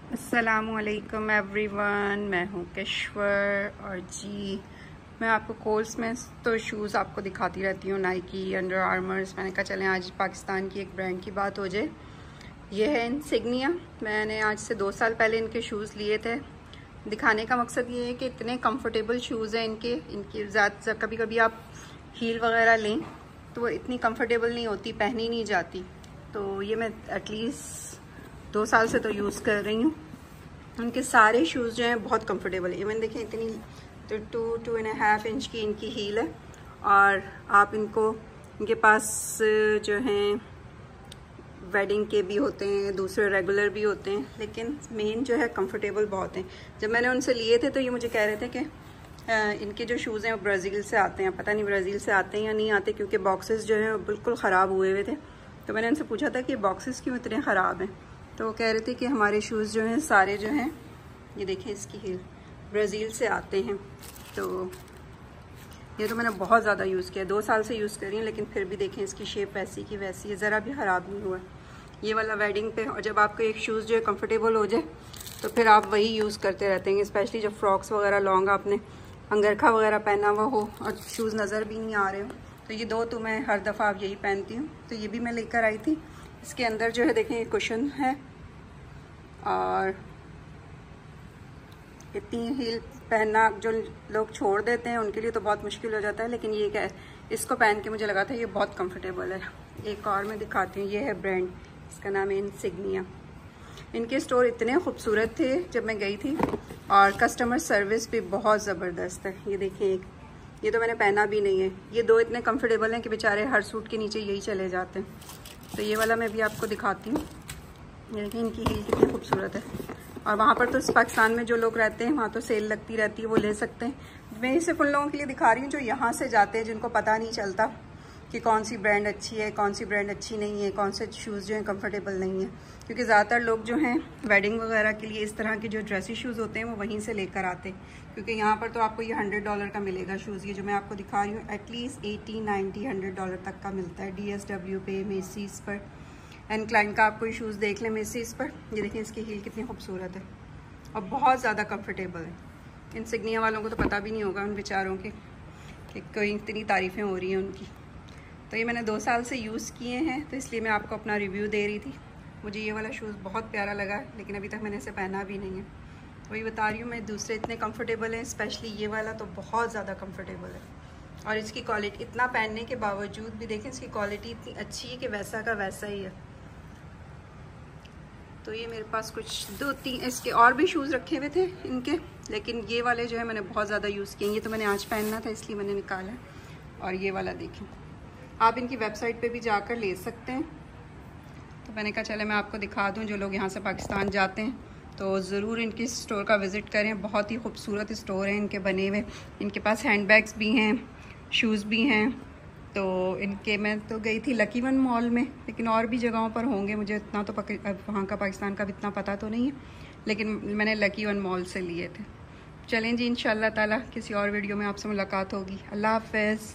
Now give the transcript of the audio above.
अस्सलामुअलैकुम एवरीवन, मैं हूँ किश्वर। और जी मैं आपको कोर्स में तो शूज़ आपको दिखाती रहती हूँ, नाइकी, अंडर आर्मर्स। मैंने कहा चलें आज पाकिस्तान की एक ब्रांड की बात हो जाए। ये है इंसिग्निया। मैंने आज से 2 साल पहले इनके शूज़ लिए थे। दिखाने का मकसद ये है कि इतने कंफर्टेबल शूज़ हैं इनकी ज़्यादा कभी कभी आप हील वगैरह लें तो वो इतनी कंफर्टेबल नहीं होती, पहनी नहीं जाती। तो ये मैं एटलीस्ट 2 साल से तो यूज़ कर रही हूँ। उनके सारे शूज़ जो हैं बहुत कंफर्टेबल है। इवन देखें इतनी तो 2.5 इंच की इनकी हील है। और आप इनके पास जो हैं वेडिंग के भी होते हैं, दूसरे रेगुलर भी होते हैं, लेकिन मेन जो है कंफर्टेबल बहुत हैं। जब मैंने उनसे लिए थे तो ये मुझे कह रहे थे कि इनके जो शूज़ हैं वो ब्राज़ील से आते हैं। पता नहीं ब्राज़ील से आते हैं या नहीं आते, क्योंकि बॉक्सेस जो हैं वो बिल्कुल ख़राब हुए हुए थे। तो मैंने उनसे पूछा था कि बॉक्सेस क्यों इतने ख़राब हैं। तो वो कह रहे थे कि हमारे शूज़ जो हैं सारे जो हैं, ये देखें इसकी हील ब्राज़ील से आते हैं। तो ये तो मैंने बहुत ज़्यादा यूज़ किया, 2 साल से यूज़ कर रही हूँ, लेकिन फिर भी देखें इसकी शेप वैसी की वैसी है, ज़रा भी ख़राब नहीं हुआ ये वाला वेडिंग पे। और जब आपको एक शूज़ जो है कंफर्टेबल हो जाए तो फिर आप वही यूज़ करते रहते हैं, स्पेशली जब फ्रॉक्स वगैरह लॉन्ग आपने अंगरखा वगैरह पहना हुआ हो और शूज़ नज़र भी नहीं आ रहे हो। तो ये 2 तो मैं हर दफ़ा यही पहनती हूँ। तो ये भी मैं लेकर आई थी। इसके अंदर जो है देखें ये कुशन है, और इतनी हील पहनना जो लोग छोड़ देते हैं उनके लिए तो बहुत मुश्किल हो जाता है, लेकिन ये क्या है, इसको पहन के मुझे लगा था ये बहुत कंफर्टेबल है। एक और मैं दिखाती हूँ, ये है ब्रांड, इसका नाम है इंसिग्निया। इनके स्टोर इतने खूबसूरत थे जब मैं गई थी, और कस्टमर सर्विस भी बहुत ज़बरदस्त है। ये देखिए ये तो मैंने पहना भी नहीं है। ये 2 इतने कंफर्टेबल हैं कि बेचारे हर सूट के नीचे यही चले जाते हैं। तो ये वाला मैं भी आपको दिखाती हूँ। ये देखिए इनकी हील कितनी खूबसूरत है। और वहाँ पर तो पाकिस्तान में जो लोग रहते हैं वहाँ तो सेल लगती रहती है, वो ले सकते हैं। मैं सिर्फ उन लोगों के लिए दिखा रही हूँ जो यहाँ से जाते हैं, जिनको पता नहीं चलता कि कौन सी ब्रांड अच्छी है, कौन सी ब्रांड अच्छी नहीं है, कौन से शूज़ जो हैं कंफर्टेबल नहीं है। क्योंकि ज़्यादातर लोग जो हैं वेडिंग वगैरह के लिए इस तरह के जो ड्रेसी शूज़ होते हैं वो वहीं से लेकर आते हैं। क्योंकि यहाँ पर तो आपको ये $100 का मिलेगा शूज़। ये जो मैं आपको दिखा रही हूँ एटलीस्ट 80, 90, $100 तक का मिलता है। DSW पे, मेसीज़ पर, एंड क्लाइन का आप कोई शूज़ देख लें मेसीज़ पर। ये देखें इसकी हील कितनी खूबसूरत है और बहुत ज़्यादा कंफर्टेबल है। इंसिग्निया वालों को तो पता भी नहीं होगा उन बेचारों के कि कोई इतनी तारीफ़ें हो रही हैं उनकी। तो ये मैंने 2 साल से यूज़ किए हैं, तो इसलिए मैं आपको अपना रिव्यू दे रही थी। मुझे ये वाला शूज़ बहुत प्यारा लगा, लेकिन अभी तक मैंने इसे पहना भी नहीं है। वही बता रही हूँ मैं, दूसरे इतने कंफर्टेबल हैं, स्पेशली ये वाला तो बहुत ज़्यादा कंफर्टेबल है। और इसकी क्वालिटी, इतना पहनने के बावजूद भी देखें इसकी क्वालिटी इतनी अच्छी है कि वैसा का वैसा ही है। तो ये मेरे पास कुछ 2-3 इसके और भी शूज़ रखे हुए थे इनके, लेकिन ये वाले जो है मैंने बहुत ज़्यादा यूज़ किए। ये तो मैंने आज पहनना था इसलिए मैंने निकाला। और ये वाला देखें, आप इनकी वेबसाइट पे भी जाकर ले सकते हैं। तो मैंने कहा चले मैं आपको दिखा दूं, जो लोग यहाँ से पाकिस्तान जाते हैं तो ज़रूर इनके स्टोर का विज़िट करें। बहुत ही खूबसूरत स्टोर है इनके बने हुए। इनके पास हैंडबैग्स भी हैं, शूज़ भी हैं। तो इनके मैं तो गई थी लकी वन मॉल में, लेकिन और भी जगहों पर होंगे, मुझे इतना तो वहाँ का पाकिस्तान का भी इतना पता तो नहीं है, लेकिन मैंने लकी वन मॉल से लिए थे। चलें जी, इंशाल्लाह ताला किसी और वीडियो में आपसे मुलाकात होगी। अल्लाह हाफ़िज़।